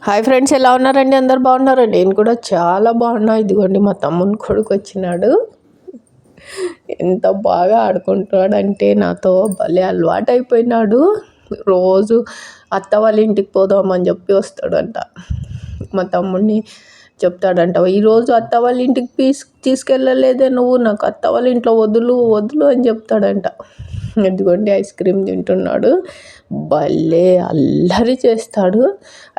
Hi friends, ఎలా ఉన్నారండి? అందరు బాగున్నారండి? నేను కూడా చాలా బాగున్నా. ఇదిగోండి మా తమ్ముని కొడుకు వచ్చినాడు. ఎంత బాగా ఆడుకుంటాడంటే నాతో భలే అలవాటు అయిపోయినాడు. రోజు అత్త వాళ్ళ ఇంటికి పోదామని చెప్పి వస్తాడంట. మా తమ్ముడిని చెప్తాడంట, ఈరోజు అత్త వాళ్ళ ఇంటికి తీసుకెళ్ళలేదే నువ్వు, నాకు అత్త వాళ్ళ ఇంట్లో వదులు వదులు అని చెప్తాడంట. ఇదిగోండి ఐస్ క్రీమ్ తింటున్నాడు. భలే అల్లరి చేస్తాడు.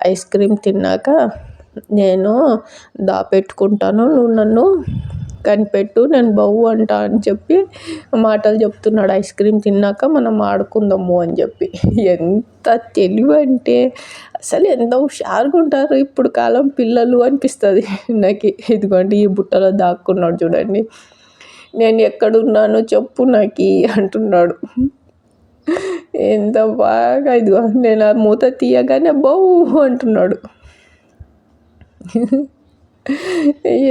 ఐస్ క్రీమ్ తిన్నాక నేను దాపెట్టుకుంటాను, నువ్వు నన్ను కనిపెట్టు, నేను బావు అంటా అని చెప్పి మాటలు చెప్తున్నాడు. ఐస్ క్రీమ్ తిన్నాక మనం ఆడుకుందాము అని చెప్పి. ఎంత తెలివి అంటే అసలు ఎంత హుషారుగా ఉంటారు ఇప్పుడు కాలం పిల్లలు అనిపిస్తుంది నాకు. ఇదిగోండి ఈ బుట్టలో దాక్కున్నాడు చూడండి. నేను ఎక్కడున్నానో చెప్పు నాకు అంటున్నాడు. ఎంత బాగా ఇదిగో నేను ఆ మూత తీయగానే బౌ అంటున్నాడు.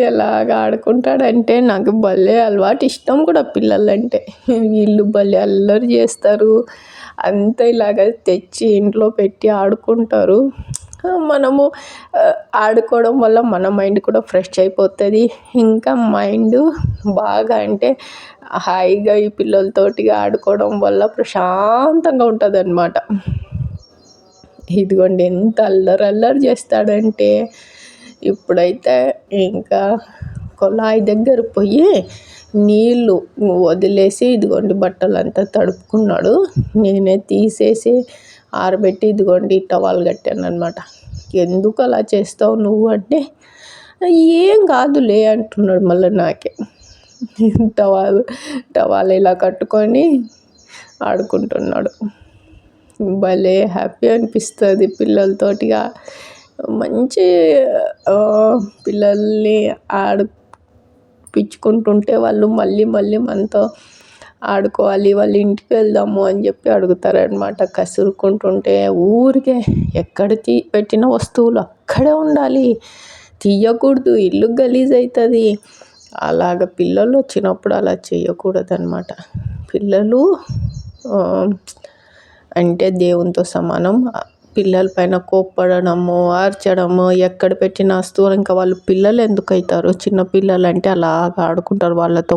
ఎలాగ ఆడుకుంటాడంటే నాకు భలే అలవాటు, ఇష్టం కూడా పిల్లలంటే. వీళ్ళు భలే అల్లరి చేస్తారు. అంతా ఇలాగ తెచ్చి ఇంట్లో పెట్టి ఆడుకుంటారు. మనము ఆడుకోవడం వల్ల మన మైండ్ కూడా ఫ్రెష్ అయిపోతుంది. ఇంకా మైండ్ బాగా అంటే హాయిగా ఈ పిల్లలతోటి ఆడుకోవడం వల్ల ప్రశాంతంగా ఉంటుంది అన్నమాట. ఇదిగోండి ఎంత అల్లరి అల్లరి చేస్తాడంటే, ఇప్పుడైతే ఇంకా కొలాయి దగ్గర పోయి నీళ్ళు వదిలేసి ఇదిగోండి బట్టలు అంతా తడుపుకున్నాడు. నేనే తీసేసి ఆరబెట్టి ఇదిగోండి టవాల్ కట్టాను అనమాట. ఎందుకు అలా చేస్తావు నువ్వు అంటే, ఏం కాదులే అంటున్నాడు మళ్ళీ నాకే. టవాల్ ఇలా కట్టుకొని ఆడుకుంటున్నాడు. భలే హ్యాపీ అనిపిస్తుంది పిల్లలతోటిగా. మంచి పిల్లల్ని ఆడిపించుకుంటుంటే వాళ్ళు మళ్ళీ మళ్ళీ మనతో ఆడుకోవాలి, వాళ్ళ ఇంటికి వెళ్దాము అని చెప్పి అడుగుతారనమాట. కసురుకుంటుంటే ఊరికే ఎక్కడ పెట్టిన వస్తువులు అక్కడే ఉండాలి, తీయకూడదు, ఇల్లు గలీజ్ అవుతుంది. అలాగ పిల్లలు వచ్చినప్పుడు అలా చేయకూడదు అనమాట. పిల్లలు అంటే దేవునితో సమానం. పిల్లల పైన కోప్పడము, ఆర్చడము, ఎక్కడ పెట్టిన వస్తువులు ఇంకా వాళ్ళు పిల్లలు ఎందుకు అవుతారు? చిన్న పిల్లలు అంటే అలాగ ఆడుకుంటారు వాళ్ళతో.